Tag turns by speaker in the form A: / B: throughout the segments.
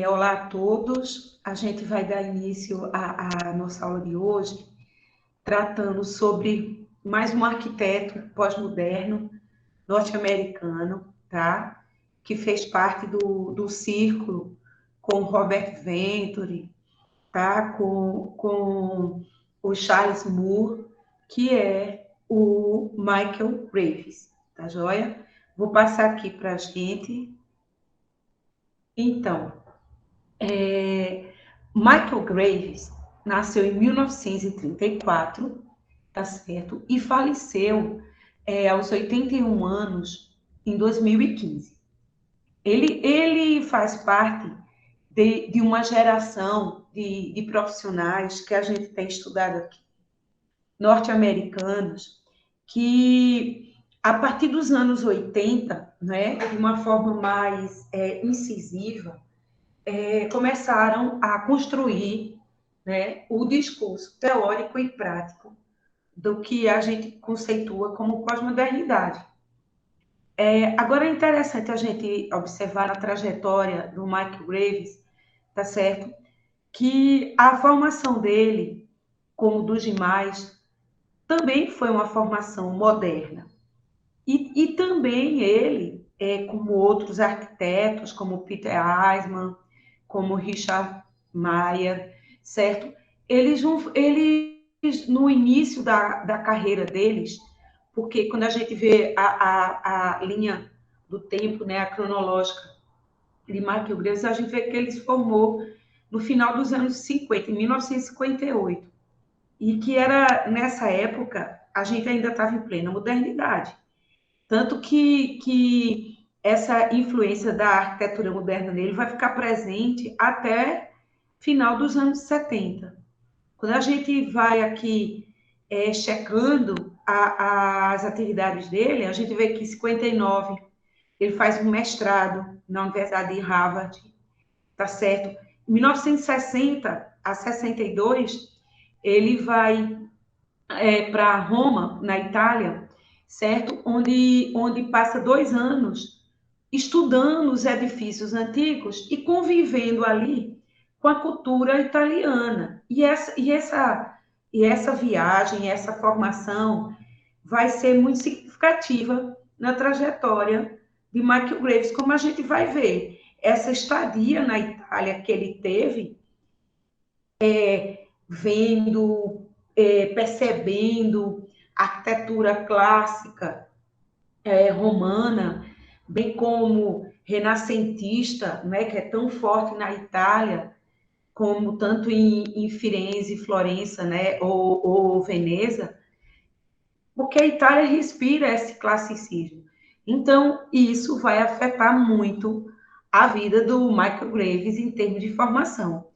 A: Olá a todos, a gente vai dar início à nossa aula de hoje, tratando sobre mais um arquiteto pós-moderno norte-americano, tá? Que fez parte do círculo com Robert Venturi, tá? Com o Charles Moore, que é o Michael Graves, tá joia? Vou passar aqui para a gente. Então, Michael Graves nasceu em 1934, tá certo? E faleceu aos 81 anos em 2015. Ele faz parte de uma geração de profissionais que a gente tem estudado aqui, norte-americanos, que a partir dos anos 80, né, de uma forma mais incisiva, começaram a construir, né, o discurso teórico e prático do que a gente conceitua como pós-modernidade. Agora é interessante a gente observar a trajetória do Michael Graves, tá certo? Que a formação dele, como dos demais, também foi uma formação moderna. E também ele, como outros arquitetos, como Peter Eisman, como Richard Meier, certo? Eles, no início da carreira deles, porque quando a gente vê a linha do tempo, né, a cronológica de Michael Graves, a gente vê que ele se formou no final dos anos 50, em 1958, e que era, nessa época, a gente ainda estava em plena modernidade. Tanto que essa influência da arquitetura moderna nele vai ficar presente até final dos anos 70. Quando a gente vai aqui checando as atividades dele, a gente vê que em 59 ele faz um mestrado na Universidade de Harvard, tá certo? Em 1960 a 62, ele vai para Roma, na Itália, certo? Onde passa 2 anos estudando os edifícios antigos e convivendo ali com a cultura italiana. E essa viagem, essa formação vai ser muito significativa na trajetória de Michael Graves, como a gente vai ver. Essa estadia na Itália que ele teve, vendo, percebendo a arquitetura clássica romana, bem como renascentista, né, que é tão forte na Itália, como tanto em Firenze, Florença, né, ou Veneza, porque a Itália respira esse classicismo. Então, isso vai afetar muito a vida do Michael Graves em termos de formação.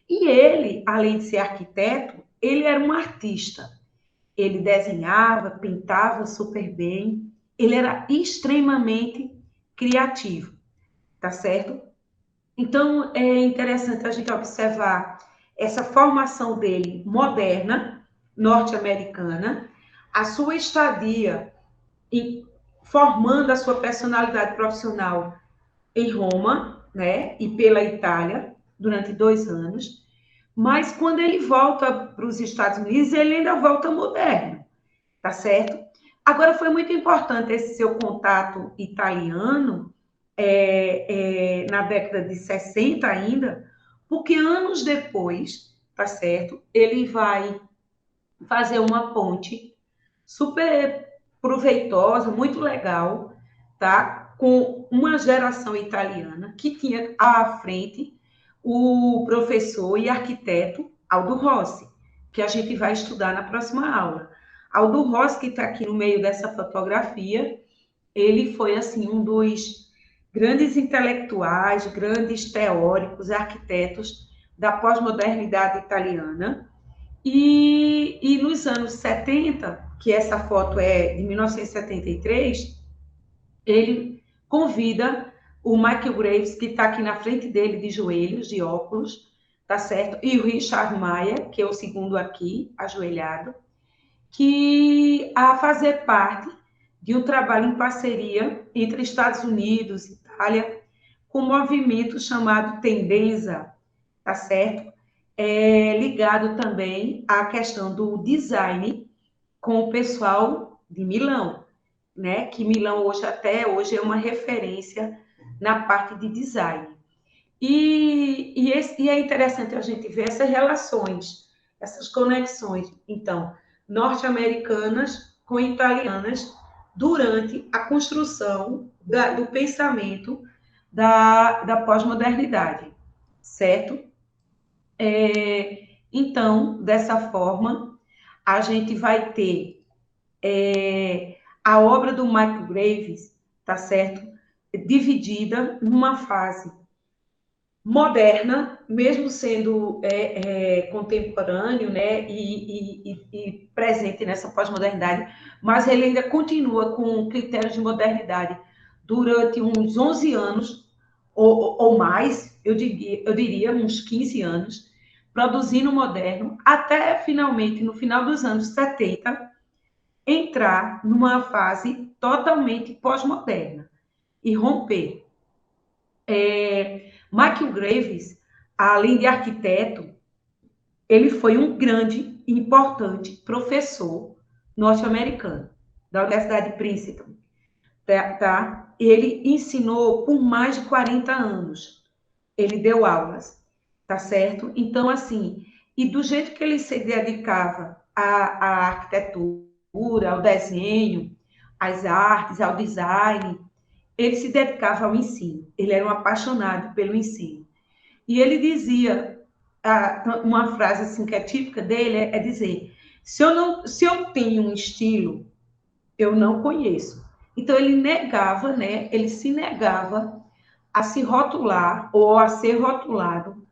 A: E ele, além de ser arquiteto, ele era um artista. Ele desenhava, pintava super bem, ele era extremamente criativo, tá certo? Então, é interessante a gente observar essa formação dele moderna, norte-americana, a sua estadia formando a sua personalidade profissional em Roma, né, e pela Itália, durante 2 anos, mas quando ele volta para os Estados Unidos, ele ainda volta moderno, tá certo? Agora, foi muito importante esse seu contato italiano, na década de 60 ainda, porque anos depois, tá certo? Ele vai fazer uma ponte super proveitosa, muito legal, tá? Com uma geração italiana que tinha à frente o professor e arquiteto Aldo Rossi, que a gente vai estudar na próxima aula. Aldo Rossi, que está aqui no meio dessa fotografia, ele foi assim um dos grandes intelectuais, grandes teóricos, arquitetos da pós-modernidade italiana. E nos anos 70, que essa foto é de 1973, ele convida o Michael Graves, que está aqui na frente dele, de joelhos, de óculos, tá certo? E o Richard Meier, que é o segundo aqui, ajoelhado. que a fazer parte de um trabalho em parceria entre Estados Unidos e Itália, com um movimento chamado Tendenza, tá certo? Ligado também à questão do design com o pessoal de Milão, né? Que Milão hoje, até hoje, é uma referência na parte de design. E é interessante a gente ver essas relações, essas conexões, então, norte-americanas com italianas durante a construção do pensamento da pós-modernidade, certo? Então, dessa forma, a gente vai ter a obra do Michael Graves, tá certo? Dividida numa fase moderna, mesmo sendo contemporâneo, né, e presente nessa pós-modernidade, mas ele ainda continua com critérios de modernidade durante uns 11 anos, ou mais, eu diria uns 15 anos, produzindo moderno, até finalmente, no final dos anos 70, entrar numa fase totalmente pós-moderna e romper. Michael Graves, além de arquiteto, ele foi um grande e importante professor norte-americano da Universidade de Princeton, tá? Ele ensinou por mais de 40 anos. Ele deu aulas, tá certo? Então, assim, e do jeito que ele se dedicava à arquitetura, ao desenho, às artes, ao design, ele se dedicava ao ensino. Ele era um apaixonado pelo ensino. E ele dizia, uma frase assim que é típica dele, é dizer, se eu tenho um estilo, eu não conheço. Então ele negava, né? Ele se negava a se rotular ou a ser rotulado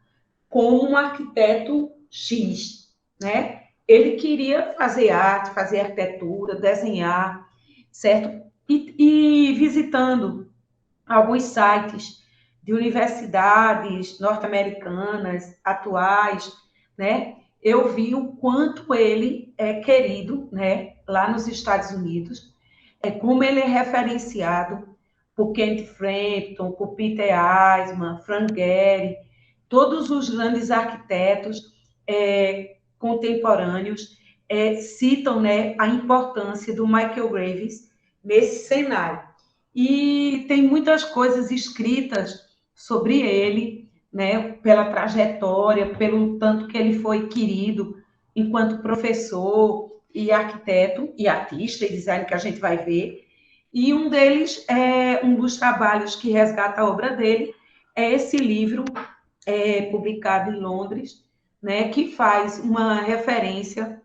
A: como um arquiteto X, né? Ele queria fazer arte, fazer arquitetura, desenhar, certo? E visitando alguns sites de universidades norte-americanas atuais, né? Eu vi o quanto ele é querido, né? Lá nos Estados Unidos, como ele é referenciado por Kent Frampton, por Peter Eisman, Frank Gehry, todos os grandes arquitetos contemporâneos citam, né, a importância do Michael Graves nesse cenário. E tem muitas coisas escritas sobre ele, né, pela trajetória, pelo tanto que ele foi querido enquanto professor e arquiteto e artista e design que a gente vai ver. E um deles, um dos trabalhos que resgata a obra dele, é esse livro publicado em Londres, né, que faz uma referência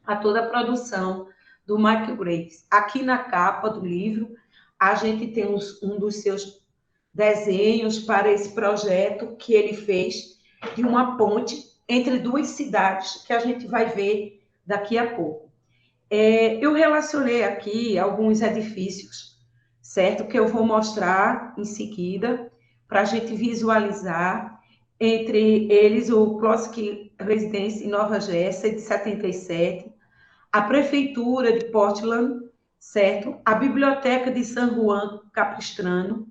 A: a toda a produção do Michael Graves. Aqui na capa do livro, a gente tem um dos seus desenhos para esse projeto que ele fez de uma ponte entre duas cidades que a gente vai ver daqui a pouco. Eu relacionei aqui alguns edifícios, certo? Que eu vou mostrar em seguida, para a gente visualizar, entre eles o Plotsky Residence em Nova Jersey, de 77, a Prefeitura de Portland, certo? A Biblioteca de San Juan Capistrano,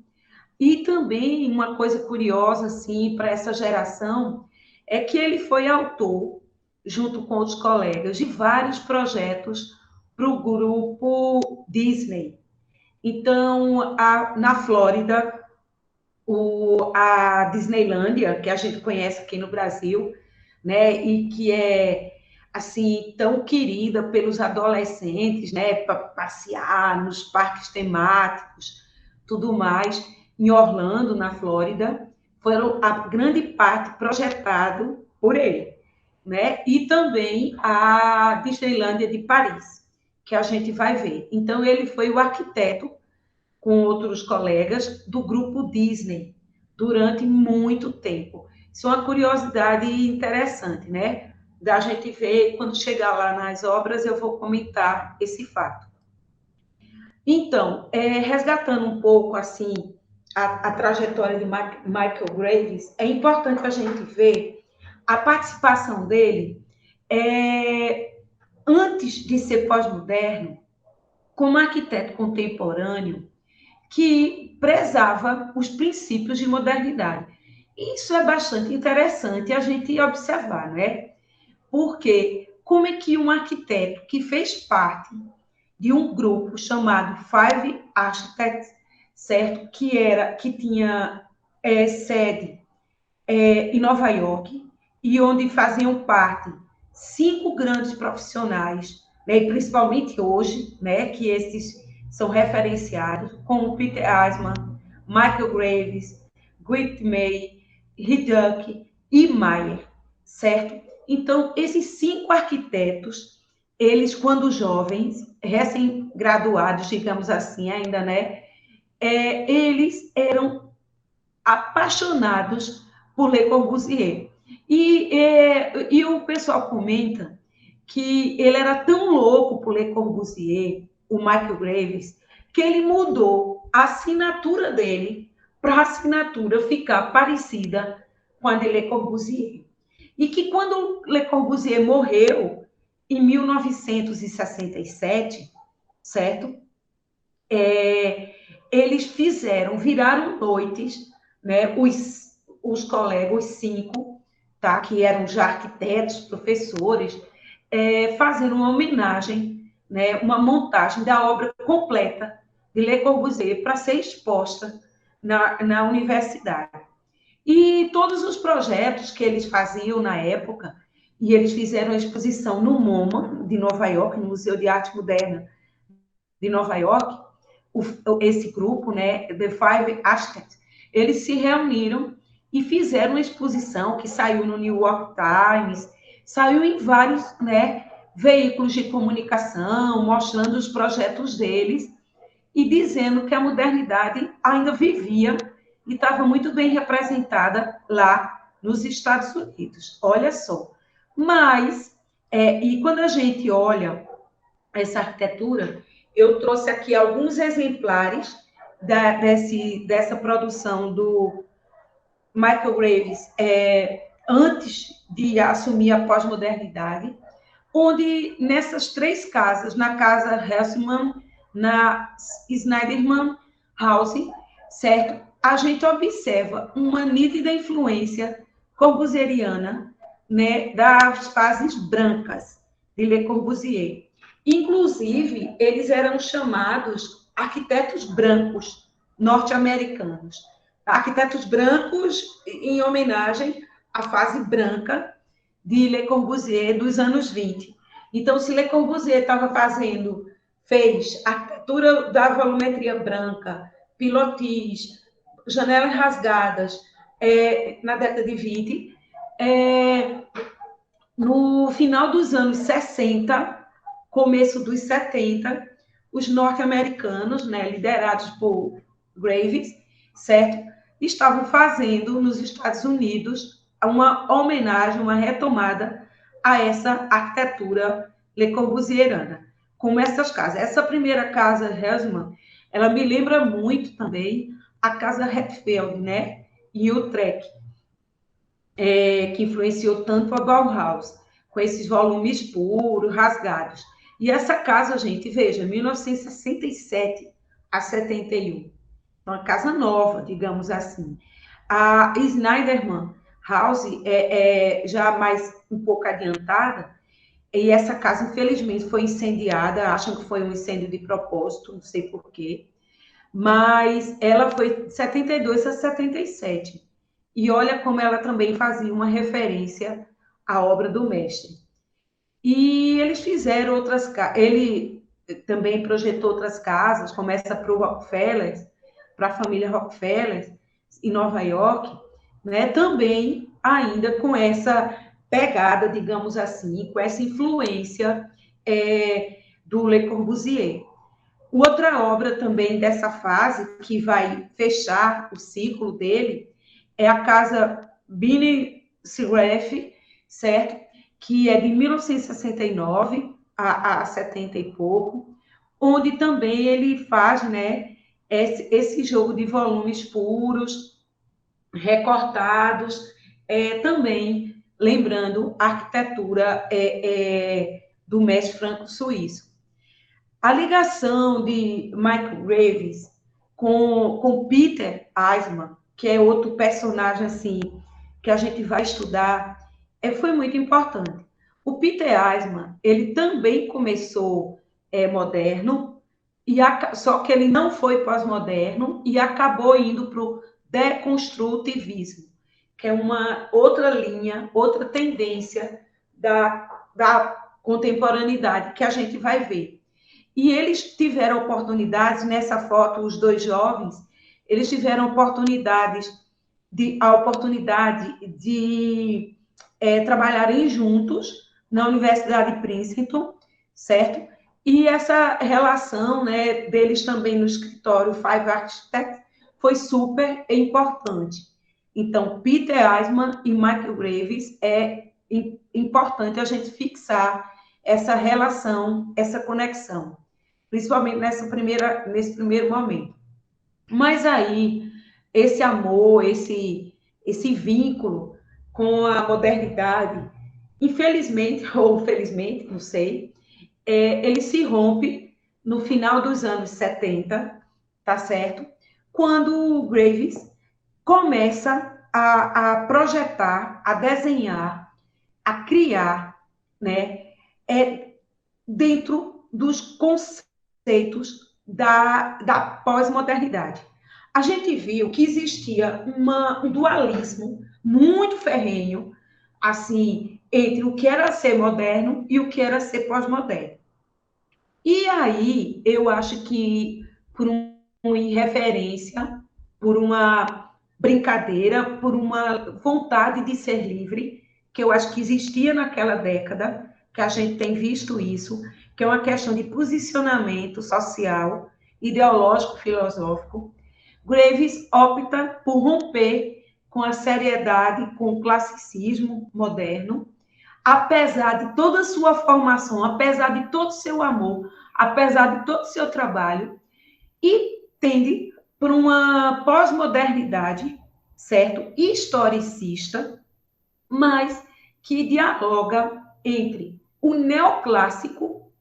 A: e também uma coisa curiosa, assim, para essa geração, é que ele foi autor, junto com os colegas, de vários projetos para o grupo Disney. Então, na Flórida, a Disneylândia, que a gente conhece aqui no Brasil, né, e que é assim tão querida pelos adolescentes, né, para passear nos parques temáticos, tudo mais, em Orlando, na Flórida, foram a grande parte projetado por ele, né? E também a Disneylândia de Paris, que a gente vai ver. Então ele foi o arquiteto com outros colegas do grupo Disney durante muito tempo. Isso é uma curiosidade interessante, né? Da gente ver, quando chegar lá nas obras, eu vou comentar esse fato. Então, resgatando um pouco, assim, a trajetória de Michael Graves, é importante a gente ver a participação dele antes de ser pós-moderno, como arquiteto contemporâneo que prezava os princípios de modernidade. Isso é bastante interessante a gente observar, né? Porque como é que um arquiteto que fez parte de um grupo chamado Five Architects, certo? Que tinha sede em Nova York e onde faziam parte 5 grandes profissionais, né, e principalmente hoje, né, que esses são referenciados, como Peter Eisman, Michael Graves, Gwyneth May, Hideki e Mayer, certo? Então, esses 5 arquitetos, eles, quando jovens, recém-graduados, digamos assim, ainda, né, eles eram apaixonados por Le Corbusier. E o pessoal comenta que ele era tão louco por Le Corbusier, o Michael Graves, que ele mudou a assinatura dele para a assinatura ficar parecida com a de Le Corbusier. E que quando Le Corbusier morreu, em 1967, certo? Eles viraram noites, né, os colegas, os 5, tá, que eram já arquitetos, professores, fazendo uma homenagem, né, uma montagem da obra completa de Le Corbusier para ser exposta na universidade. E todos os projetos que eles faziam na época, e eles fizeram a exposição no MoMA, de Nova York, no Museu de Arte Moderna de Nova York, esse grupo, né, The Five Architects, eles se reuniram e fizeram uma exposição que saiu no New York Times, saiu em vários, né, veículos de comunicação, mostrando os projetos deles e dizendo que a modernidade ainda vivia e estava muito bem representada lá nos Estados Unidos. Olha só. Mas, e quando a gente olha essa arquitetura, eu trouxe aqui alguns exemplares dessa produção do Michael Graves antes de assumir a pós-modernidade, onde nessas 3 casas, na casa Haussmann, na Schneiderman House, certo? A gente observa uma nítida influência corbusieriana, né, das fases brancas de Le Corbusier. Inclusive, eles eram chamados arquitetos brancos norte-americanos. Arquitetos brancos em homenagem à fase branca de Le Corbusier dos anos 20. Então, se Le Corbusier fez arquitetura da volumetria branca, pilotis, janelas rasgadas, na década de 20, no final dos anos 60, começo dos 70, os norte-americanos, né, liderados por Graves, certo, estavam fazendo nos Estados Unidos uma homenagem, uma retomada a essa arquitetura Le Corbusieriana, como essas casas. Essa primeira casa, Haussmann, ela me lembra muito também a casa Hetfield, né, em Utrecht, que influenciou tanto a Bauhaus, com esses volumes puros, rasgados. E essa casa, gente, veja, 1967 a 71, uma casa nova, digamos assim. A Schneiderman House já mais um pouco adiantada, e essa casa, infelizmente, foi incendiada, acham que foi um incêndio de propósito, não sei porquê, mas ela foi de 72 a 77. E olha como ela também fazia uma referência à obra do mestre. E eles fizeram outras casas, ele também projetou outras casas, começa para o Rockefeller, para a família Rockefeller, em Nova York, né? Também ainda com essa pegada, digamos assim, com essa influência do Le Corbusier. Outra obra também dessa fase, que vai fechar o ciclo dele, é a casa Bini Siref, certo? Que é de 1969 a 70 e pouco, onde também ele faz, né, esse jogo de volumes puros, recortados, também lembrando a arquitetura do mestre franco-suíço. A ligação de Michael Graves com Peter Eisman, que é outro personagem assim que a gente vai estudar, foi muito importante. O Peter Eisman, ele também começou moderno, só que ele não foi pós-moderno e acabou indo para o deconstrutivismo, que é uma outra linha, outra tendência da contemporaneidade que a gente vai ver. E eles tiveram oportunidades, nessa foto, os dois jovens, eles tiveram a oportunidade de trabalharem juntos na Universidade de Princeton, certo? E essa relação, né, deles também no escritório Five Architects foi super importante. Então, Peter Eisman e Michael Graves é importante a gente fixar essa relação, essa conexão, principalmente nesse primeiro momento. Mas aí, esse amor, esse vínculo com a modernidade, infelizmente, ou felizmente, não sei, ele se rompe no final dos anos 70, tá certo? Quando o Graves começa a projetar, a desenhar, a criar, né, dentro dos conceitos da pós-modernidade. A gente viu que existia um dualismo muito ferrenho, assim, entre o que era ser moderno e o que era ser pós-moderno. E aí, eu acho que por uma irreverência, por uma brincadeira, por uma vontade de ser livre, que eu acho que existia naquela década, que a gente tem visto isso, que é uma questão de posicionamento social, ideológico, filosófico. Graves opta por romper com a seriedade, com o classicismo moderno, apesar de toda a sua formação, apesar de todo o seu amor, apesar de todo o seu trabalho, e tende por uma pós-modernidade, certo? Historicista, mas que dialoga entre o neoclássico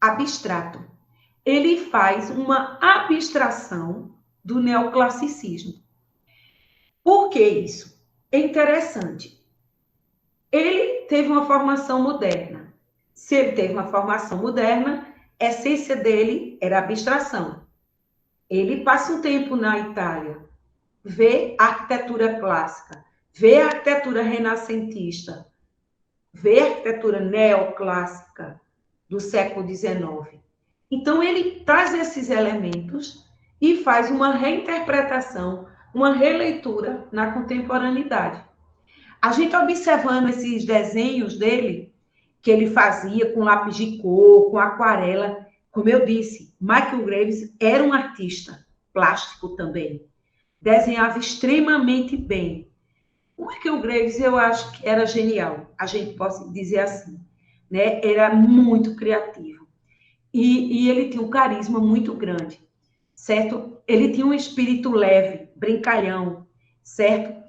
A: abstrato. Ele faz uma abstração do neoclassicismo. Por que isso? É interessante. Ele teve uma formação moderna. Se ele teve uma formação moderna, a essência dele era abstração. Ele passa um tempo na Itália, vê a arquitetura clássica, vê a arquitetura renascentista, vê a arquitetura neoclássica do século XIX. Então, ele traz esses elementos e faz uma reinterpretação, uma releitura na contemporaneidade. A gente observando esses desenhos dele, que ele fazia com lápis de cor, com aquarela, como eu disse, Michael Graves era um artista plástico também. Desenhava extremamente bem. O Michael Graves, eu acho que era genial, a gente pode dizer assim, né? Era muito criativo. E ele tinha um carisma muito grande, certo? Ele tinha um espírito leve, brincalhão, certo?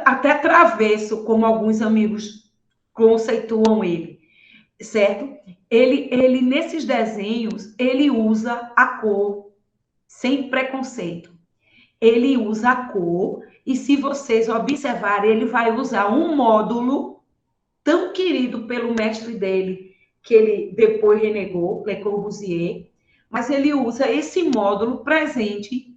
A: Até travesso, como alguns amigos conceituam ele, certo? Ele, nesses desenhos, ele usa a cor sem preconceito. Ele usa a cor e, se vocês observarem, ele vai usar um módulo tão querido pelo mestre dele, que ele depois renegou, Le Corbusier, mas ele usa esse módulo presente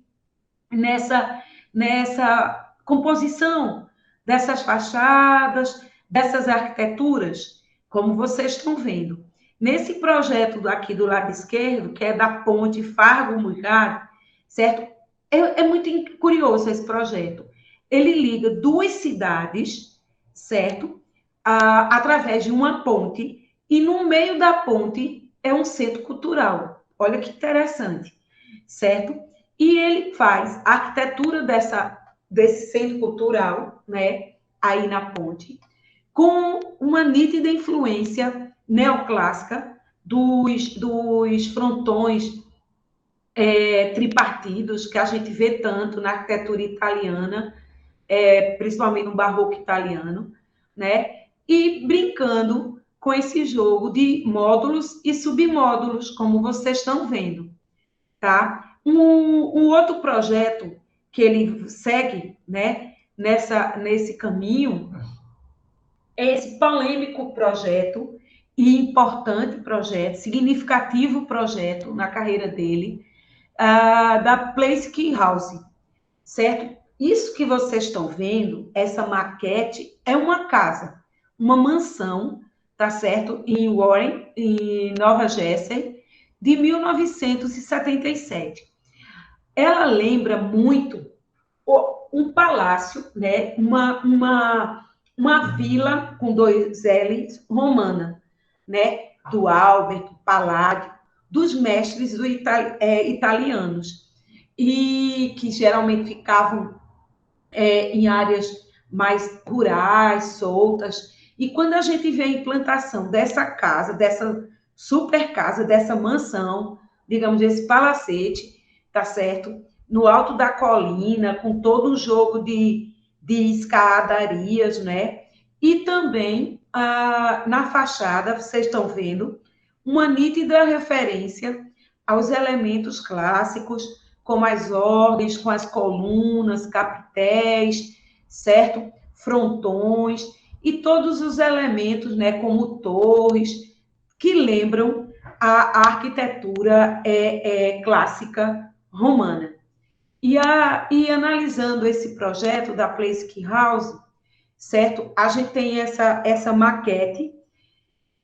A: nessa composição dessas fachadas, dessas arquiteturas, como vocês estão vendo. Nesse projeto aqui do lado esquerdo, que é da ponte Fargo-Muirado, certo? É muito curioso esse projeto. Ele liga duas cidades, certo? Através de uma ponte, e no meio da ponte é um centro cultural. Olha que interessante, certo? E ele faz a arquitetura desse centro cultural, né, aí na ponte, com uma nítida influência neoclássica dos frontões tripartidos que a gente vê tanto na arquitetura italiana, principalmente no barroco italiano, né? E brincando com esse jogo de módulos e submódulos, como vocês estão vendo, tá? Um outro projeto que ele segue, né, nesse caminho, é esse polêmico projeto e importante projeto, significativo projeto na carreira dele, da Place Key House, certo? Isso que vocês estão vendo, essa maquete, é uma casa, uma mansão, tá certo? Em Warren, em Nova Jersey, de 1977. Ela lembra muito um palácio, né? Uma vila com dois L's romana, né? Do Albert, Palladio, dos mestres italianos, e que geralmente ficavam em áreas mais rurais, soltas. E quando a gente vê a implantação dessa casa, dessa super casa, dessa mansão, digamos, desse palacete, tá certo? No alto da colina, com todo um jogo de escadarias, né? E também na fachada, vocês estão vendo, uma nítida referência aos elementos clássicos, como as ordens, com as colunas, capitéis, certo? Frontões e todos os elementos, né, como torres, que lembram a arquitetura clássica romana. E analisando esse projeto da Place Key House, certo? A gente tem essa maquete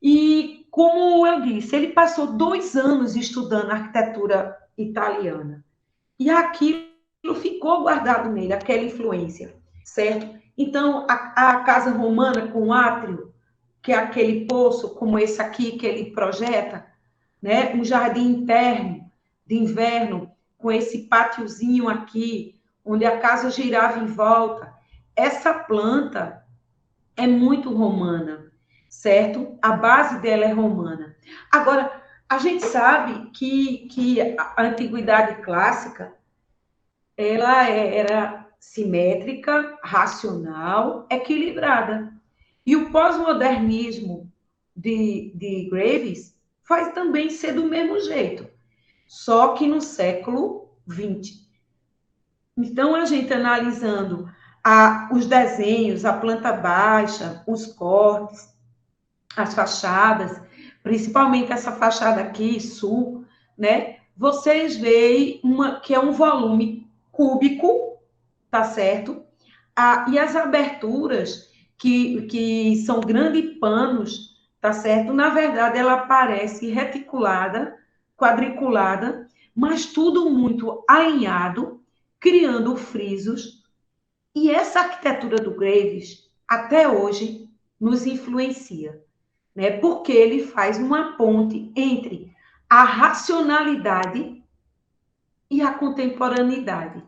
A: e, como eu disse, ele passou 2 anos estudando arquitetura italiana. E aquilo ficou guardado nele, aquela influência, certo? Então, a casa romana com átrio, que é aquele poço como esse aqui que ele projeta, né? Um jardim interno de inverno com esse pátiozinho aqui, onde a casa girava em volta. Essa planta é muito romana, certo? A base dela é romana. Agora, a gente sabe que a antiguidade clássica ela era simétrica, racional, equilibrada. E o pós-modernismo de Graves faz também ser do mesmo jeito, só que no século XX. Então, a gente analisando os desenhos, a planta baixa, os cortes, as fachadas, principalmente essa fachada aqui, sul, né? Vocês veem que é um volume cúbico, tá certo? E as aberturas, que são grandes panos, tá certo? Na verdade, ela parece reticulada, quadriculada, mas tudo muito alinhado, criando frisos. E essa arquitetura do Graves, até hoje, nos influencia, né? Porque ele faz uma ponte entre a racionalidade e a contemporaneidade.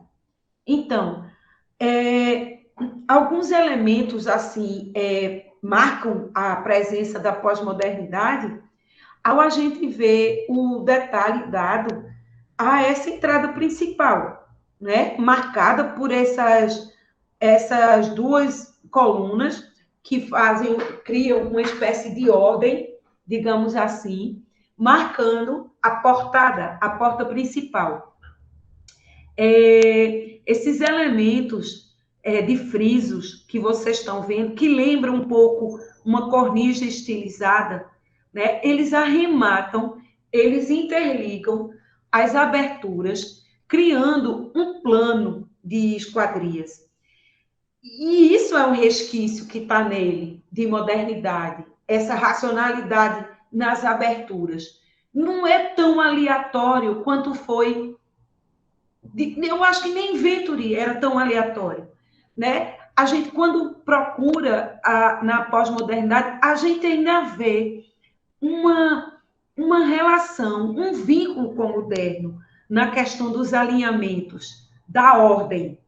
A: Então, alguns elementos assim marcam a presença da pós-modernidade ao a gente ver o detalhe dado a essa entrada principal, né? Marcada por essas duas colunas que criam uma espécie de ordem, digamos assim, marcando a porta principal. Esses elementos de frisos que vocês estão vendo, que lembram um pouco uma cornisa estilizada, né? Eles arrematam, eles interligam as aberturas, criando um plano de esquadrias. E isso é um resquício que está nele, de modernidade, essa racionalidade nas aberturas. Não é tão aleatório quanto foi. Eu acho que nem Venturi era tão aleatório, né? A gente, quando procura na pós-modernidade, a gente ainda vê uma relação, um vínculo com o moderno na questão dos alinhamentos, da ordem.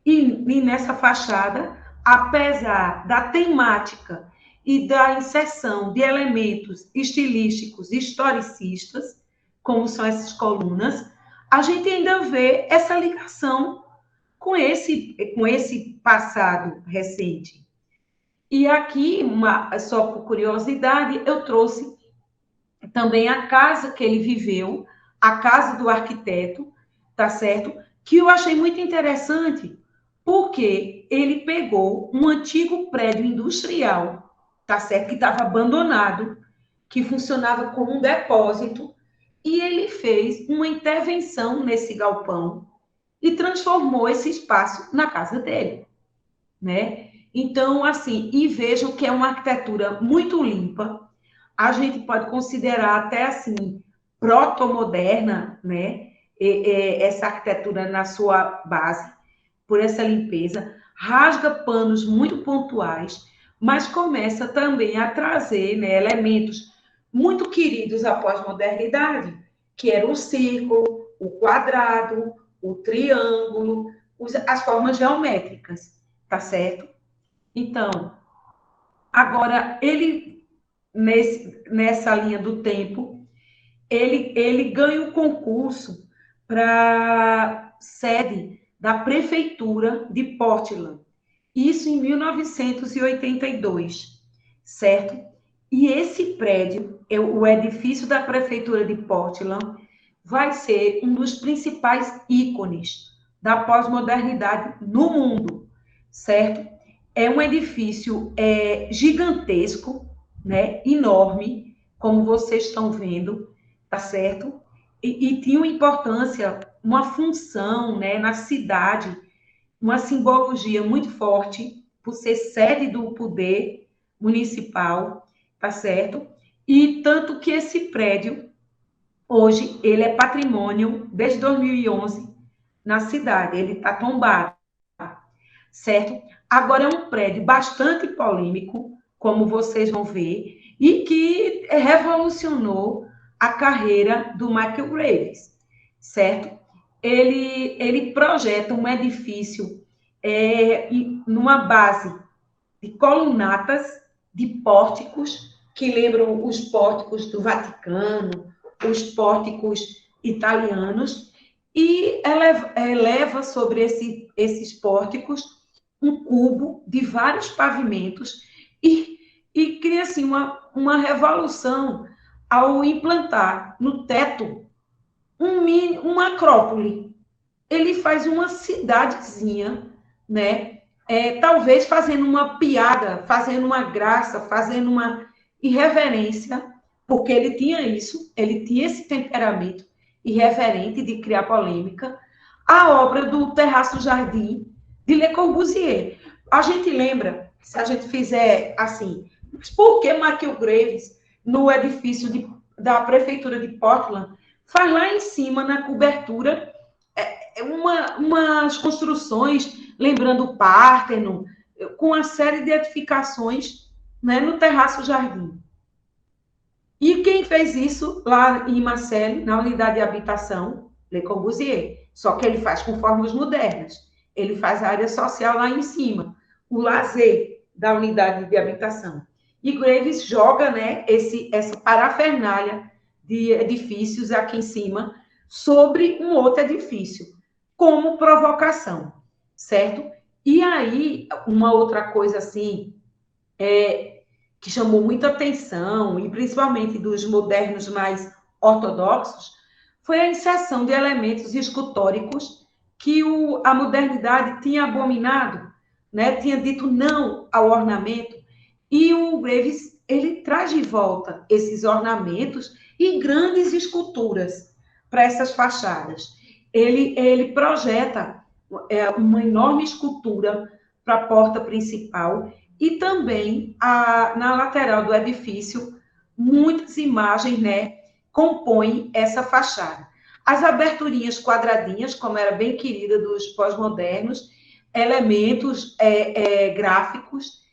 A: E nessa fachada, apesar da temática e da inserção de elementos estilísticos historicistas, como são essas colunas, a gente ainda vê essa ligação com esse passado recente. E aqui, só por curiosidade, eu trouxe também a casa que ele viveu, a casa do arquiteto, tá certo? Que eu achei muito interessante, porque ele pegou um antigo prédio industrial, tá certo? Que estava abandonado, que funcionava como um depósito, e ele fez uma intervenção nesse galpão e transformou esse espaço na casa dele, né? Então, assim, e vejam que é uma arquitetura muito limpa, a gente pode considerar até assim proto-moderna, né? Essa arquitetura na sua base, por essa limpeza, rasga panos muito pontuais, mas começa também a trazer, né, elementos muito queridos à pós-modernidade, que era o círculo, o quadrado, o triângulo, as formas geométricas, tá certo? Então, agora ele nessa linha do tempo, ele ganha o concurso para sede da prefeitura de Portland. Isso em 1982, certo? E esse prédio, o edifício da prefeitura de Portland, vai ser um dos principais ícones da pós-modernidade no mundo, certo? É um edifício gigantesco, né? Enorme, como vocês estão vendo, tá certo? E tinha uma importância, uma função, né, na cidade, uma simbologia muito forte, por ser sede do poder municipal, tá certo? E tanto que esse prédio, hoje, ele é patrimônio desde 2011 na cidade, ele está tombado, certo? Agora é um prédio bastante polêmico, como vocês vão ver, e que revolucionou a carreira do Michael Graves, certo? Ele projeta um edifício numa base de colunatas, de pórticos, que lembram os pórticos do Vaticano, os pórticos italianos, e eleva sobre esses pórticos um cubo de vários pavimentos e cria assim uma revolução ao implantar no teto uma acrópole. Ele faz uma cidadezinha, né? Talvez fazendo uma piada, fazendo uma graça, fazendo uma irreverência, porque ele tinha isso, ele tinha esse temperamento irreverente de criar polêmica. A obra do Terraço Jardim, de Le Corbusier. A gente lembra, se a gente fizer assim, por que Michael Graves, no edifício da prefeitura de Portland, faz lá em cima, na cobertura, umas construções, lembrando o Párteno, com uma série de edificações, né, no Terraço Jardim. E quem fez isso lá em Marseille, na unidade de habitação, Le Corbusier. Só que ele faz com formas modernas. Ele faz a área social lá em cima, o lazer da unidade de habitação. E Graves joga, né, essa parafernália de edifícios aqui em cima sobre um outro edifício, como provocação, certo? E aí, uma outra coisa assim, que chamou muita atenção, e principalmente dos modernos mais ortodoxos, foi a inserção de elementos escultóricos que a modernidade tinha abominado, né? Tinha dito não ao ornamento, e o Graves ele traz de volta esses ornamentos e grandes esculturas para essas fachadas. Ele projeta uma enorme escultura para a porta principal e também na lateral do edifício, muitas imagens, né, compõem essa fachada. As aberturinhas quadradinhas, como era bem querida dos pós-modernos, elementos gráficos,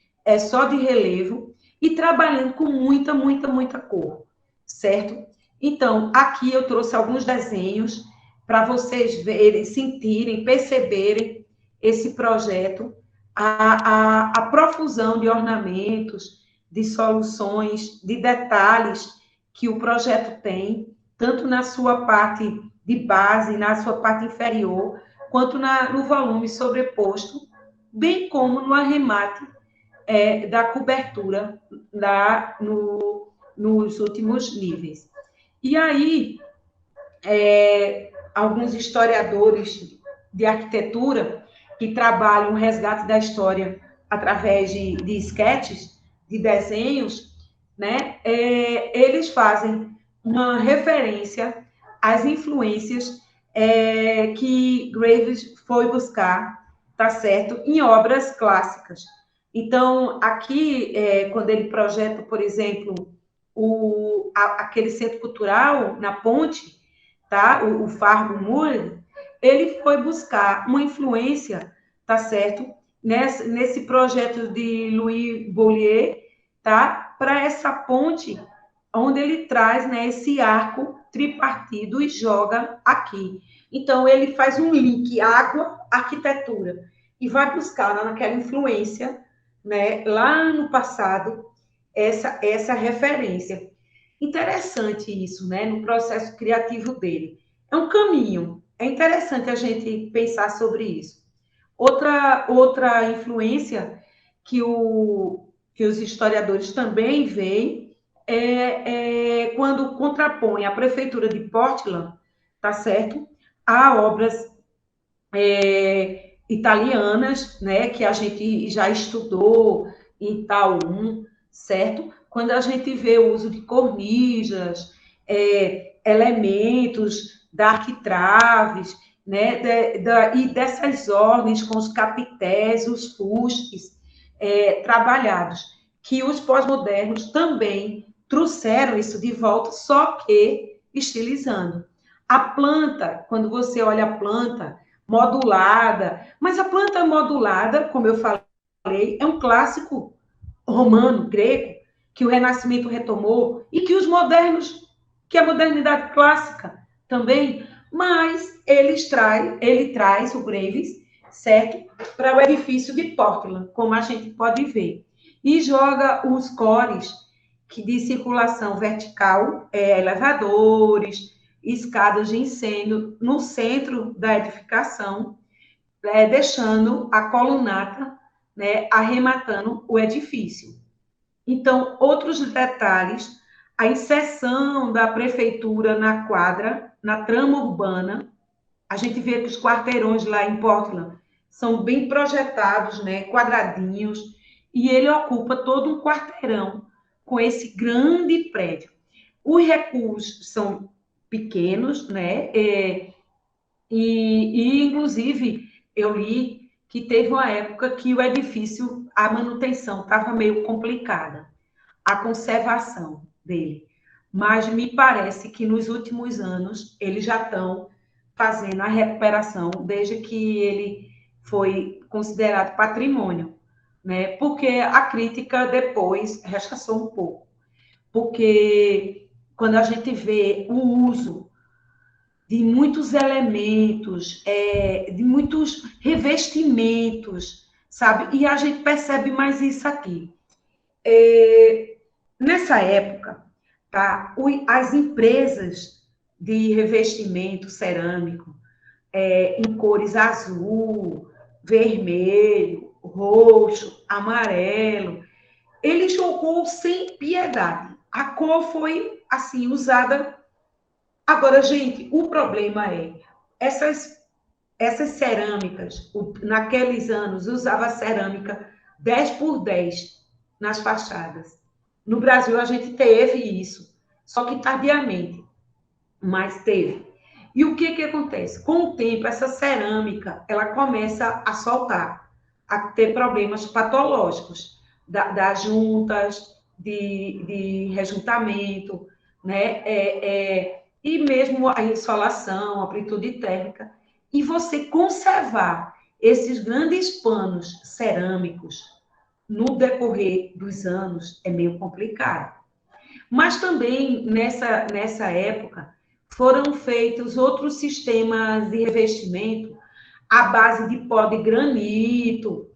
A: só de relevo, e trabalhando com muita cor, certo? Então, aqui eu trouxe alguns desenhos para vocês verem, sentirem, perceberem esse projeto, a profusão de ornamentos, de soluções, de detalhes que o projeto tem, tanto na sua parte de base, na sua parte inferior, quanto no volume sobreposto, bem como no arremate da cobertura nos últimos níveis. E aí, alguns historiadores de arquitetura que trabalham o resgate da história através de esquetes, de desenhos, né? Eles fazem uma referência às influências que Graves foi buscar, tá certo, em obras clássicas. Então, aqui, quando ele projeta, por exemplo, aquele centro cultural na ponte, tá? O Fargo Moor, ele foi buscar uma influência, tá certo? Nesse projeto de Louis Bollier, tá? Para essa ponte, onde ele traz, né, esse arco tripartido e joga aqui. Então, ele faz um link água, arquitetura, e vai buscar naquela influência, né, lá no passado, essa referência. Interessante isso, né, no processo criativo dele. É um caminho. É interessante a gente pensar sobre isso. Outra influência que os historiadores também veem quando contrapõe a prefeitura de Portland, tá certo? A obras italianas, né, que a gente já estudou em Itaú, certo? Quando a gente vê o uso de cornijas, elementos da arquitraves, né, e dessas ordens com os capités, os fustes, trabalhados, que os pós-modernos também trouxeram isso de volta, só que estilizando. A planta, quando você olha a planta modulada, mas a planta modulada, como eu falei, é um clássico romano, grego, que o Renascimento retomou e que os modernos, que a modernidade clássica também, mas ele traz o Graves, certo, para o edifício de Portland, como a gente pode ver, e joga os cores de circulação vertical, elevadores, escadas de incêndio no centro da edificação, deixando a colunata, né, arrematando o edifício. Então, outros detalhes, a inserção da prefeitura na quadra, na trama urbana, a gente vê que os quarteirões lá em Portland são bem projetados, né, quadradinhos, e ele ocupa todo um quarteirão com esse grande prédio. Os recuos são pequenos, né, inclusive, eu li que teve uma época que o edifício, a manutenção estava meio complicada, a conservação dele. Mas me parece que nos últimos anos eles já estão fazendo a recuperação desde que ele foi considerado patrimônio, né? Porque a crítica depois rechaçou um pouco, porque quando a gente vê o uso de muitos elementos, de muitos revestimentos, sabe? E a gente percebe mais isso aqui. Nessa época, tá, as empresas de revestimento cerâmico em cores azul, vermelho, roxo, amarelo, ele jogou sem piedade. A cor foi assim usada. Agora, gente, o problema essas cerâmicas, naqueles anos, usava cerâmica 10 por 10 nas fachadas. No Brasil, a gente teve isso, só que tardiamente, mas teve. E o que acontece? Com o tempo, essa cerâmica, ela começa a soltar, a ter problemas patológicos, das juntas, de rejuntamento, né? E mesmo a insolação, a amplitude térmica, e você conservar esses grandes panos cerâmicos no decorrer dos anos é meio complicado. Mas também, nessa época, foram feitos outros sistemas de revestimento à base de pó de granito,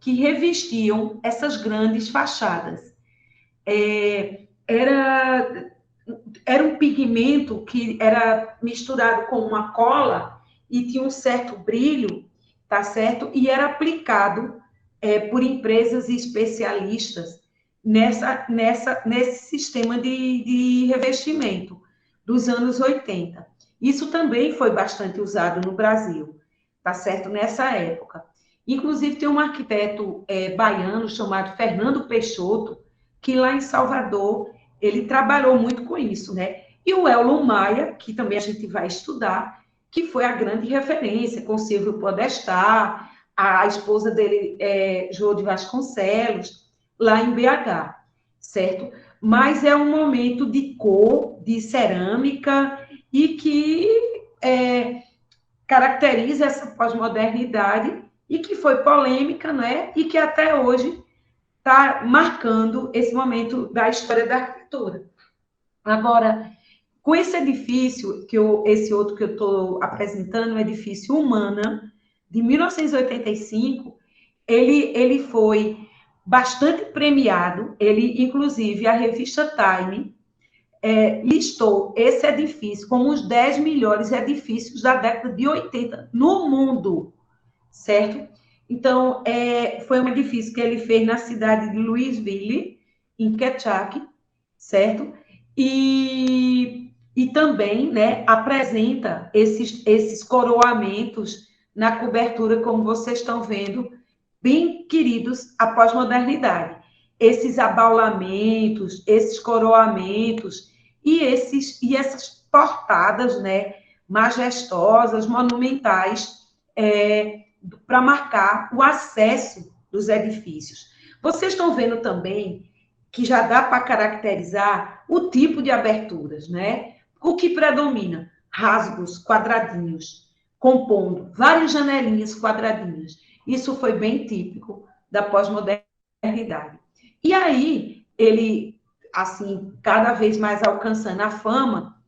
A: que revestiam essas grandes fachadas. Era um pigmento que era misturado com uma cola e tinha um certo brilho, tá certo? E era aplicado por empresas e especialistas nesse sistema de revestimento dos anos 80. Isso também foi bastante usado no Brasil, tá certo? Nessa época. Inclusive, tem um arquiteto baiano chamado Fernando Peixoto, que lá em Salvador, ele trabalhou muito com isso, né? E o Elon Maia, que também a gente vai estudar, que foi a grande referência, com Silvio Podestá, a esposa dele, Jô de Vasconcelos, lá em BH, certo? Mas é um momento de cor, de cerâmica, e que caracteriza essa pós-modernidade e que foi polêmica, né? E que até hoje está marcando esse momento da história da arquitetura. Agora, com esse edifício, esse outro que eu estou apresentando, o edifício Humana, de 1985, ele foi bastante premiado. Ele, inclusive, a revista Time listou esse edifício como os 10 melhores edifícios da década de 80 no mundo, certo? Então, foi um edifício que ele fez na cidade de Louisville, em Ketchack, certo? E também, né, apresenta esses coroamentos na cobertura, como vocês estão vendo, bem queridos à pós-modernidade. Esses abaulamentos, esses coroamentos e essas portadas, né, majestosas, monumentais, para marcar o acesso dos edifícios. Vocês estão vendo também que já dá para caracterizar o tipo de aberturas, né? O que predomina? Rasgos, quadradinhos, compondo várias janelinhas quadradinhas. Isso foi bem típico da pós-modernidade. E aí, ele, assim, cada vez mais alcançando a fama,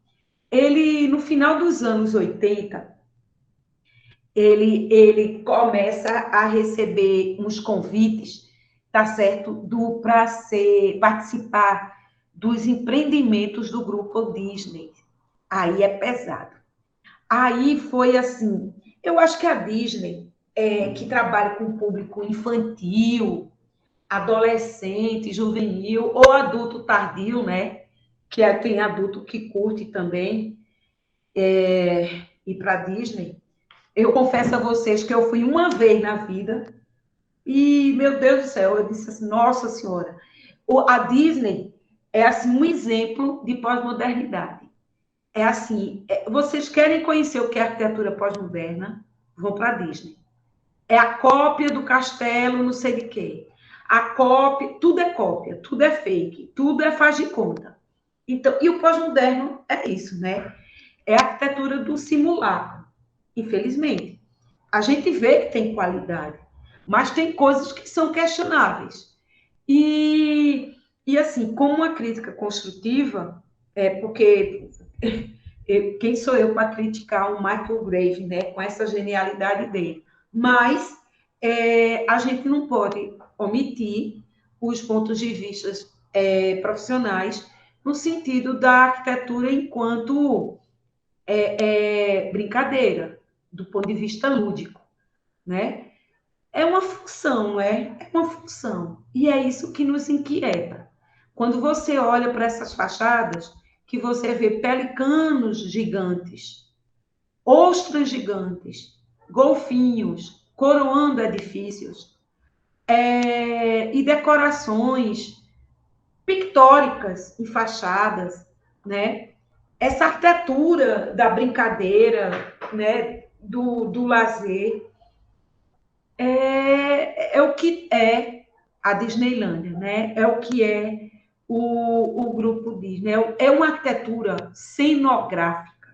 A: ele, no final dos anos 80, ele começa a receber uns convites, tá certo, para participar dos empreendimentos do grupo Disney. Aí é pesado. Aí foi assim, eu acho que a Disney, que trabalha com público infantil, adolescente, juvenil ou adulto tardio, né? Que tem adulto que curte também ir para Disney. Eu confesso a vocês que eu fui uma vez na vida e, meu Deus do céu, eu disse assim, nossa senhora, a Disney é assim um exemplo de pós-modernidade. É assim, vocês querem conhecer o que é arquitetura pós-moderna? Vão para a Disney. É a cópia do castelo, não sei de quê. A cópia, tudo é fake, tudo é faz de conta. Então, e o pós-moderno é isso, né? É a arquitetura do simulacro, infelizmente. A gente vê que tem qualidade, mas tem coisas que são questionáveis. E assim, como uma crítica construtiva, porque quem sou eu para criticar o Michael Grave, né, com essa genialidade dele? Mas a gente não pode omitir os pontos de vista profissionais no sentido da arquitetura enquanto brincadeira, do ponto de vista lúdico, né? É uma função, não é? É uma função. E é isso que nos inquieta. Quando você olha para essas fachadas, que você vê pelicanos gigantes, ostras gigantes, golfinhos, coroando edifícios, e decorações pictóricas em fachadas, né? Essa arquitetura da brincadeira, né? Do lazer, é o que é a Disneylândia, né? É o que é o grupo Disney. É uma arquitetura cenográfica.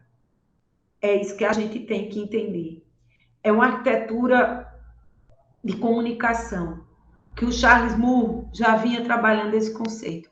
A: É isso que a gente tem que entender. É uma arquitetura de comunicação, que o Charles Moore já vinha trabalhando esse conceito.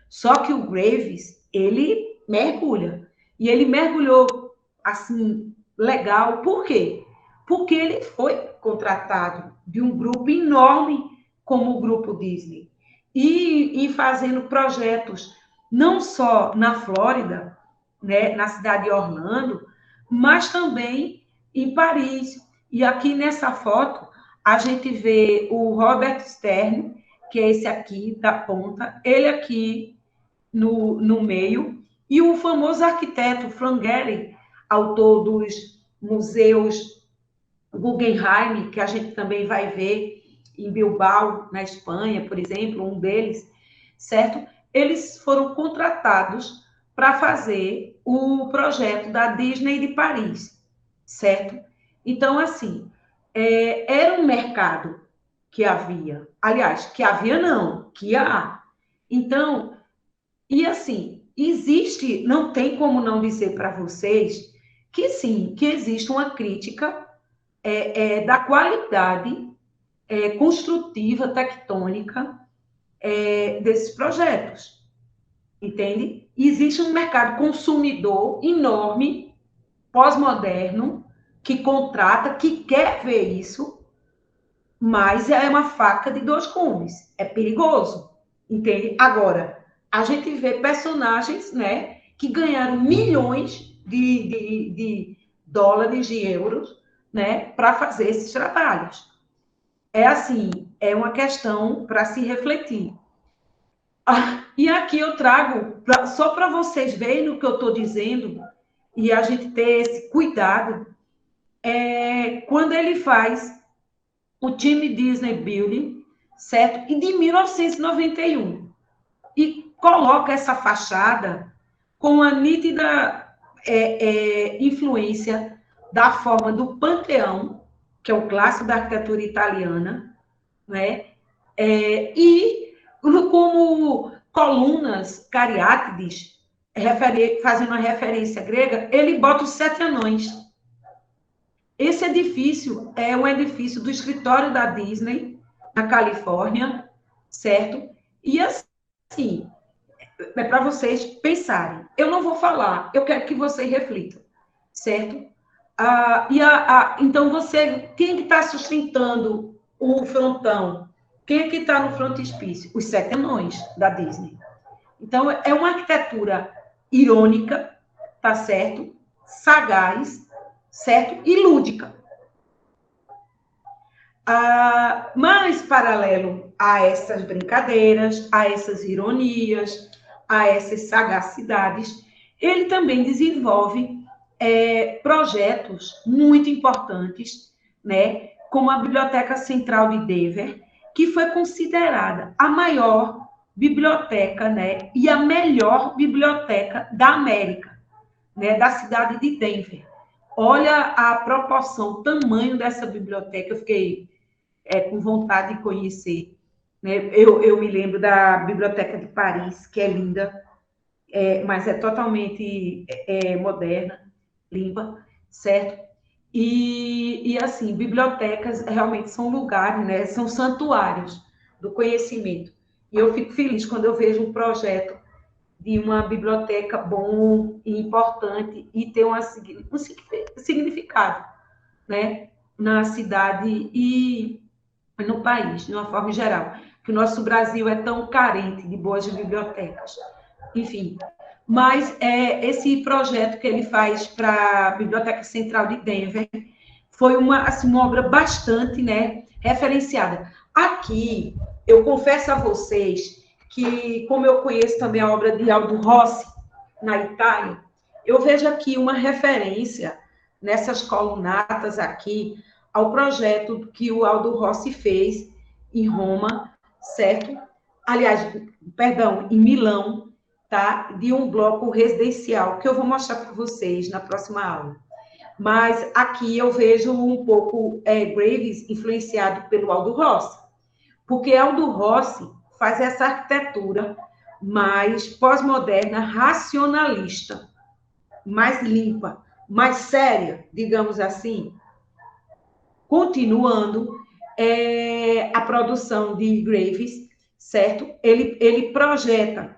A: Só que o Graves, ele mergulha. E ele mergulhou, assim, legal. Por quê? Porque ele foi contratado de um grupo enorme como o Grupo Disney. E fazendo projetos não só na Flórida, né, na cidade de Orlando, mas também em Paris. E aqui nessa foto, a gente vê o Robert Stern, que é esse aqui da ponta, ele aqui no meio, e o famoso arquiteto Frank Gehry, autor dos museus Guggenheim, que a gente também vai ver em Bilbao, na Espanha, por exemplo, um deles, certo? Eles foram contratados para fazer o projeto da Disney de Paris, certo? Então, assim, era um mercado que havia. Aliás, que havia não, que há. Então, e assim, existe, não tem como não dizer para vocês que sim, que existe uma crítica da qualidade construtiva, tectônica desses projetos, entende? Existe um mercado consumidor enorme, pós-moderno, que contrata, que quer ver isso, mas é uma faca de dois gumes, é perigoso, entende? Agora, a gente vê personagens, né, que ganharam milhões de dólares, de euros, né, para fazer esses trabalhos. É assim, é uma questão para se refletir. E aqui eu trago, só para vocês verem o que eu estou dizendo, e a gente ter esse cuidado, quando ele faz o time Disney Building, certo? E de 1991. E coloca essa fachada com a nítida influência da forma do Panteão, que é o clássico da arquitetura italiana, né? E como colunas cariátides, fazendo uma referência grega, ele bota os 7 anões. Esse edifício é um edifício do escritório da Disney, na Califórnia, certo? E assim, é para vocês pensarem. Eu não vou falar, eu quero que vocês reflitam, certo? Então, quem que está sustentando o frontão? Quem é que está no frontispício? Os 7 anões da Disney. Então, é uma arquitetura irônica, tá certo? Sagaz, certo? E lúdica. Mas, paralelo a essas brincadeiras, a essas ironias, a essas sagacidades, ele também desenvolve projetos muito importantes, né, como a Biblioteca Central de Denver, que foi considerada a maior biblioteca, né, e a melhor biblioteca da América, né, da cidade de Denver. Olha a proporção, o tamanho dessa biblioteca, eu fiquei com vontade de conhecer. Né? Eu me lembro da Biblioteca de Paris, que é linda, mas é totalmente moderna, limpa, certo? E, assim, bibliotecas realmente são lugares, né? São santuários do conhecimento. E eu fico feliz quando eu vejo um projeto de uma biblioteca bom e importante e ter um significado, né? Na cidade e no país, de uma forma geral, que o nosso Brasil é tão carente de boas bibliotecas. Enfim, mas esse projeto que ele faz para a Biblioteca Central de Denver foi uma obra bastante, né, referenciada. Aqui, eu confesso a vocês que, como eu conheço também a obra de Aldo Rossi, na Itália, eu vejo aqui uma referência nessas colunatas aqui ao projeto que o Aldo Rossi fez em Roma, certo? Aliás, perdão, em Milão, tá? De um bloco residencial, que eu vou mostrar para vocês na próxima aula. Mas aqui eu vejo um pouco Graves influenciado pelo Aldo Rossi, porque Aldo Rossi faz essa arquitetura mais pós-moderna, racionalista, mais limpa, mais séria, digamos assim. Continuando, a produção de Graves, certo? Ele projeta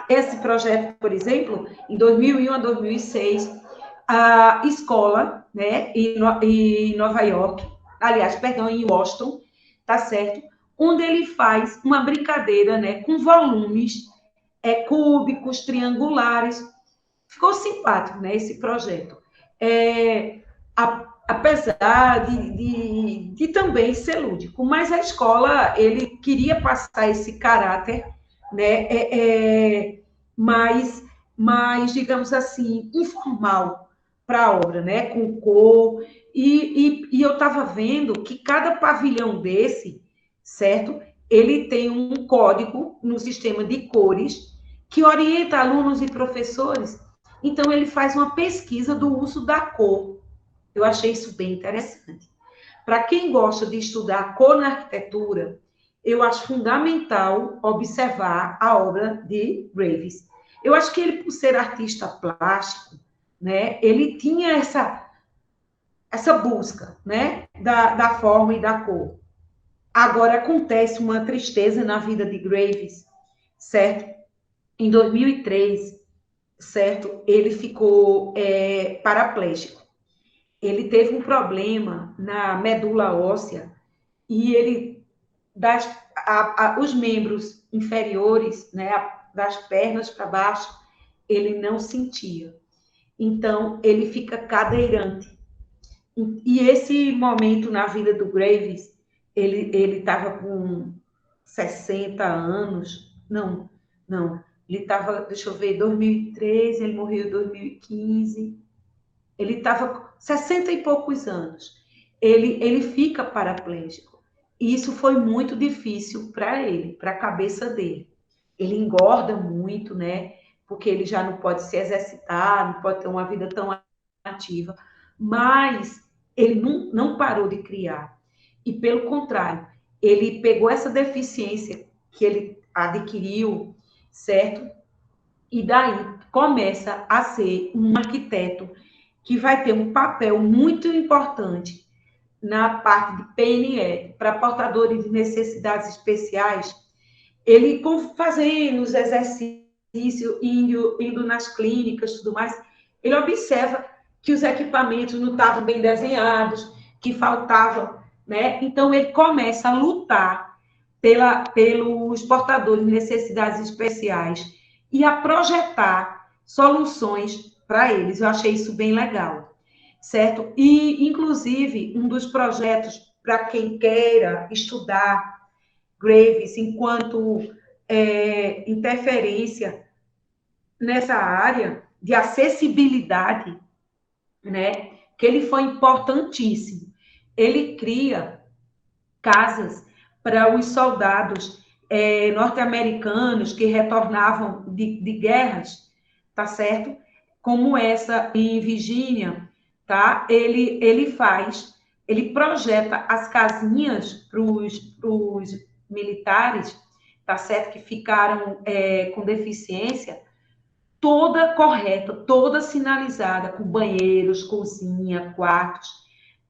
A: esse projeto, por exemplo, em 2001 a 2006, a escola, né, em Nova York, aliás, perdão, em Washington, tá certo? Onde ele faz uma brincadeira, né, com volumes cúbicos, triangulares. Ficou simpático, né, esse projeto. apesar de também ser lúdico, mas a escola, ele queria passar esse caráter, né, mais, digamos assim, informal para a obra, né, com cor, e eu estava vendo que cada pavilhão desse, certo, ele tem um código no sistema de cores que orienta alunos e professores, então ele faz uma pesquisa do uso da cor. Eu achei isso bem interessante. Para quem gosta de estudar cor na arquitetura, eu acho fundamental observar a obra de Graves. Eu acho que ele, por ser artista plástico, né, ele tinha essa busca, né, da forma e da cor. Agora acontece uma tristeza na vida de Graves, certo? Em 2003, certo? Ele ficou paraplégico. Ele teve um problema na medula óssea e ele, os membros inferiores, né, das pernas para baixo, ele não sentia. Então, ele fica cadeirante. E esse momento na vida do Graves, ele estava com 60 anos, não, ele estava, deixa eu ver, 2013, ele morreu em 2015, ele estava com 60 e poucos anos. Ele fica paraplégico. E isso foi muito difícil para ele, para a cabeça dele. Ele engorda muito, né? Porque ele já não pode se exercitar, não pode ter uma vida tão ativa. Mas ele não parou de criar. E, pelo contrário, ele pegou essa deficiência que ele adquiriu, certo? E daí começa a ser um arquiteto que vai ter um papel muito importante na parte de PNE, para portadores de necessidades especiais, ele fazendo os exercícios, indo nas clínicas e tudo mais, ele observa que os equipamentos não estavam bem desenhados, que faltavam, né? Então, ele começa a lutar pelos portadores de necessidades especiais e a projetar soluções para eles. Eu achei isso bem legal, certo? E, inclusive, um dos projetos para quem queira estudar Graves enquanto interferência nessa área de acessibilidade, né? Que ele foi importantíssimo. Ele cria casas para os soldados norte-americanos que retornavam de guerras, tá certo? Como essa em Virgínia, tá? Ele projeta as casinhas para os militares, tá certo? Que ficaram com deficiência, toda correta, toda sinalizada, com banheiros, cozinha, quartos,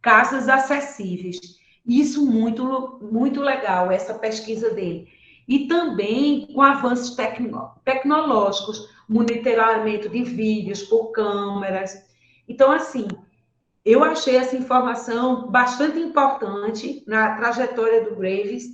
A: casas acessíveis. Isso muito, muito legal, essa pesquisa dele. E também com avanços tecnológicos, monitoramento de vídeos por câmeras. Então, assim, eu achei essa informação bastante importante na trajetória do Graves,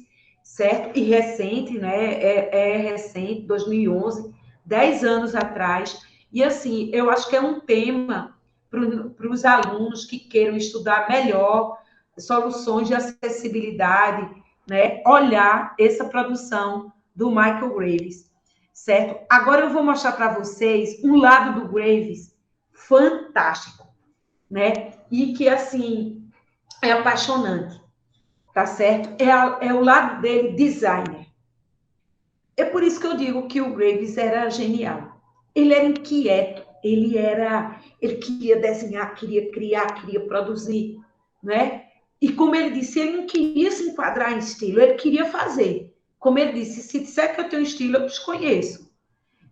A: certo? E recente, né? Recente, 2011, 10 anos atrás. E, assim, eu acho que é um tema para os alunos que queiram estudar melhor soluções de acessibilidade, né? Olhar essa produção do Michael Graves, certo? Agora eu vou mostrar para vocês um lado do Graves fantástico, né? E que, assim, é apaixonante, tá certo? É o lado dele, designer. É por isso que eu digo que o Graves era genial. Ele era inquieto, ele queria desenhar, queria criar, queria produzir, né? E como ele disse, ele não queria se enquadrar em estilo, ele queria fazer. Como ele disse, se disser que eu tenho estilo, eu desconheço.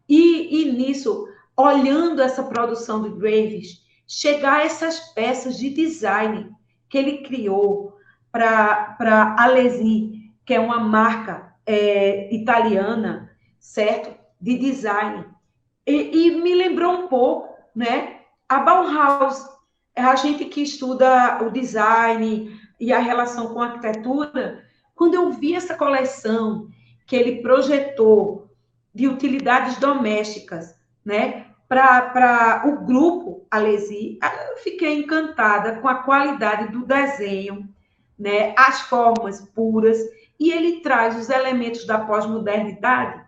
A: E nisso, olhando essa produção de Graves, chegar a essas peças de design que ele criou para a Alesi, que é uma marca italiana, certo? De design. E me lembrou um pouco, né? A Bauhaus, a gente que estuda o design e a relação com a arquitetura, quando eu vi essa coleção que ele projetou de utilidades domésticas, né? para o grupo Alesi, eu fiquei encantada com a qualidade do desenho, né, as formas puras, e ele traz os elementos da pós-modernidade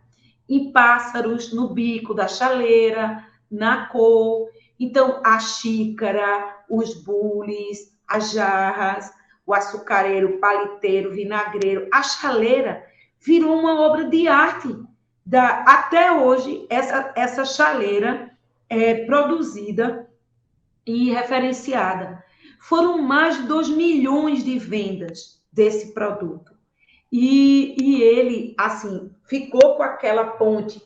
A: em pássaros, no bico da chaleira, na cor. Então, a xícara, os bules, as jarras, o açucareiro, o paliteiro, o vinagreiro, a chaleira virou uma obra de arte. Até hoje, essa chaleira é produzida e referenciada. Foram mais de 2 milhões de vendas desse produto. E ele, assim, ficou com aquela ponte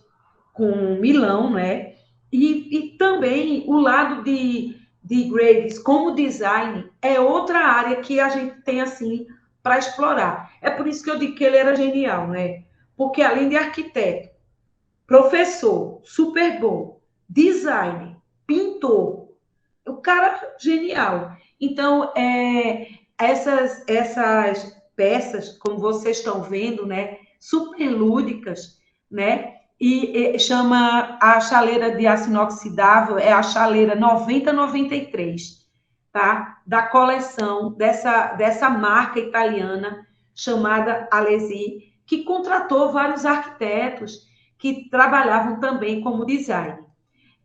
A: com Milão, né? E também o lado de Graves como design é outra área que a gente tem, assim, para explorar. É por isso que eu digo que ele era genial, né? Porque além de arquiteto, professor, super bom, design, pintor, o cara genial. Então, essas peças, como vocês estão vendo, né, super lúdicas, né, e chama a chaleira de aço inoxidável, é a chaleira 9093, tá? Da coleção dessa marca italiana chamada Alesi, que contratou vários arquitetos que trabalhavam também como design.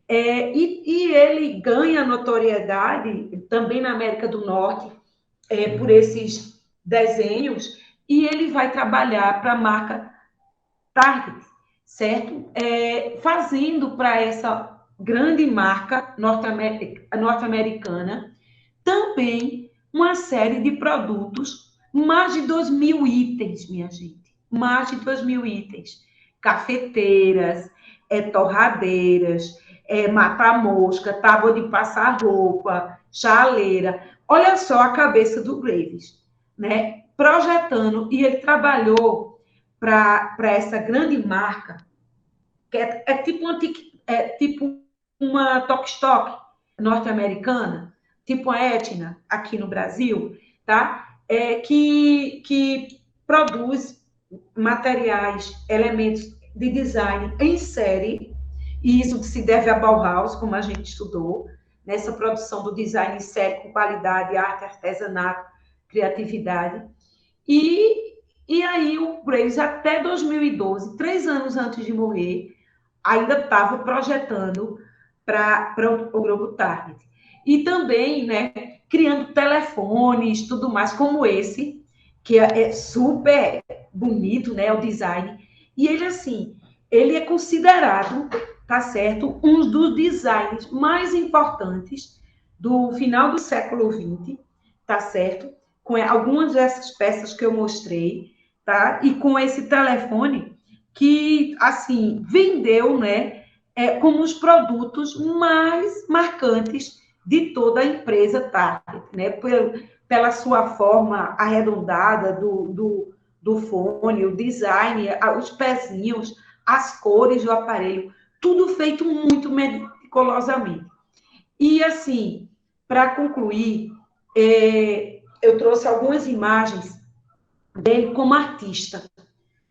A: E ele ganha notoriedade também na América do Norte por esses desenhos, e ele vai trabalhar para a marca Target, certo? Fazendo para essa grande marca norte-americana também uma série de produtos, mais de 2.000 itens, minha gente, mais de 2.000 itens, cafeteiras, torradeiras, mata-mosca, tábua de passar roupa, chaleira. Olha só a cabeça do Graves, né? Projetando, e ele trabalhou para essa grande marca, que tipo uma Tok-Stock norte-americana, tipo a Etna, aqui no Brasil, tá? Que produz materiais, elementos de design em série, e isso se deve a Bauhaus, como a gente estudou, nessa produção do design em série com qualidade, arte, artesanato, criatividade. E aí o Graves, até 2012, 3 anos antes de morrer, ainda estava projetando para o Globo Target. E também, né, criando telefones, tudo mais, como esse, que é super bonito, né, o design. E ele, assim, ele é considerado, tá certo, um dos designs mais importantes do final do século XX, tá certo? Com algumas dessas peças que eu mostrei, tá? E com esse telefone que, assim, vendeu, né, como os produtos mais marcantes de toda a empresa Target, né? Pela sua forma arredondada do fone, o design, os pezinhos, as cores do aparelho, tudo feito muito meticulosamente. E, assim, para concluir, eu trouxe algumas imagens dele como artista,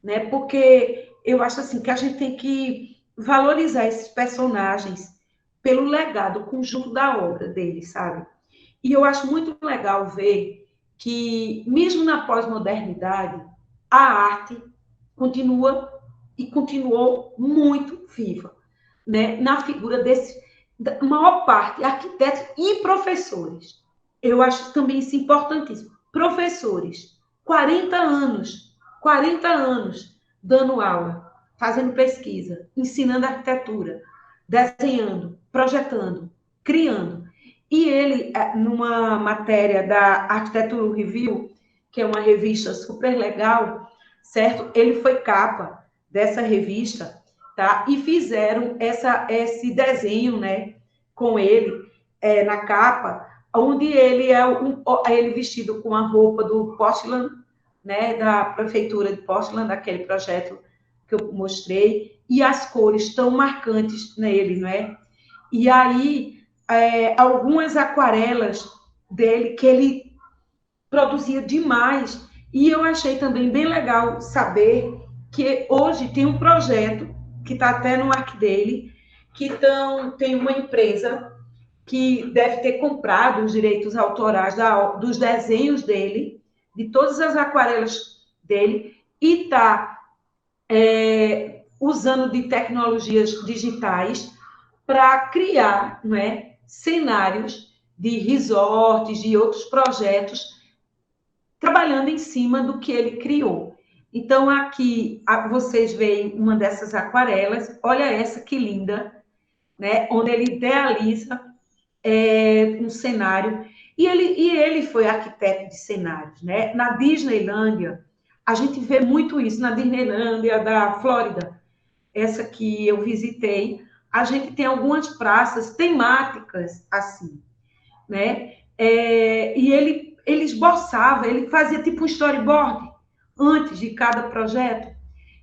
A: né? Porque eu acho assim que a gente tem que valorizar esses personagens pelo legado, o conjunto da obra dele, sabe? E eu acho muito legal ver que, mesmo na pós-modernidade, a arte continua e continuou muito viva, né? Na figura da maior parte, arquitetos e professores. Eu acho também isso importantíssimo. Professores, 40 anos, 40 anos dando aula, fazendo pesquisa, ensinando arquitetura, desenhando, projetando, criando. E ele, numa matéria da Architectural Review, que é uma revista super legal, certo? Ele foi capa dessa revista, tá? E fizeram esse desenho, né, com ele na capa, onde ele ele vestido com a roupa do Portland, né, da prefeitura de Portland, daquele projeto que eu mostrei, e as cores tão marcantes nele, não é? E aí, algumas aquarelas dele que ele produzia demais, e eu achei também bem legal saber que hoje tem um projeto que está até no arco dele, tem uma empresa que deve ter comprado os direitos autorais dos desenhos dele, de todas as aquarelas dele, e está usando de tecnologias digitais para criar, não é, cenários de resorts, de outros projetos, trabalhando em cima do que ele criou. Então, aqui vocês veem uma dessas aquarelas, olha essa que linda, né? Onde ele idealiza um cenário, e ele foi arquiteto de cenários, né? Na Disneylândia, a gente vê muito isso, na Disneylândia da Flórida, essa que eu visitei, a gente tem algumas praças temáticas assim, né? E ele esboçava, ele fazia tipo um storyboard antes de cada projeto,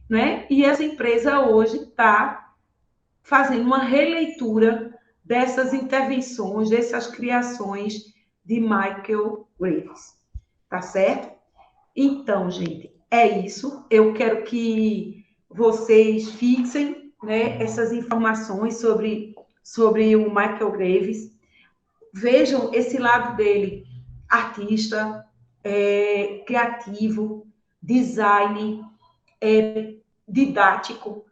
A: né? E essa empresa hoje está fazendo uma releitura dessas intervenções, dessas criações de Michael Graves, tá certo? Então, gente, é isso. Eu quero que vocês fixem, né, essas informações sobre o Michael Graves. Vejam esse lado dele, artista, criativo, design, didático.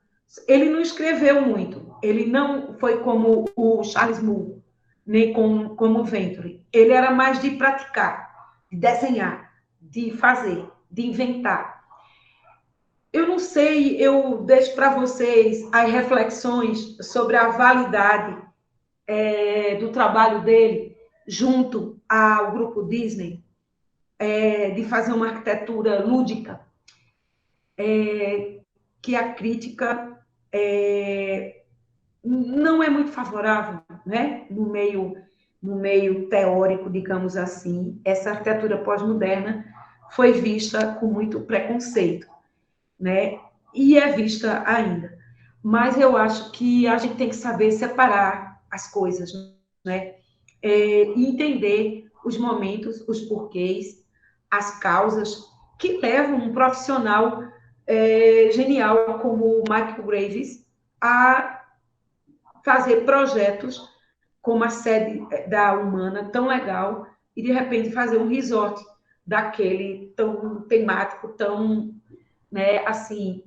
A: Ele não escreveu muito, ele não foi como o Charles Moore, nem como o Venturi. Ele era mais de praticar, de desenhar, de fazer, de inventar. Eu não sei, eu deixo para vocês as reflexões sobre a validade do trabalho dele junto ao grupo Disney, de fazer uma arquitetura lúdica, que a crítica não é muito favorável, né? No meio teórico, digamos assim. Essa arquitetura pós-moderna foi vista com muito preconceito, né? E é vista ainda. Mas eu acho que a gente tem que saber separar as coisas, né? E entender os momentos, os porquês, as causas que levam um profissional genial como o Michael Graves a fazer projetos como a sede da Humana, tão legal, e de repente fazer um resort daquele tão temático, tão, né, assim,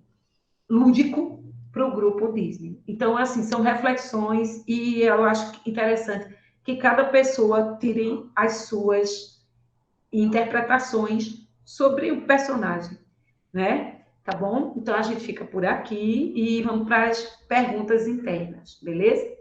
A: lúdico para o grupo Disney. Então, assim, são reflexões e eu acho interessante que cada pessoa tire as suas interpretações sobre o personagem, né? Tá bom? Então, a gente fica por aqui e vamos para as perguntas internas, beleza?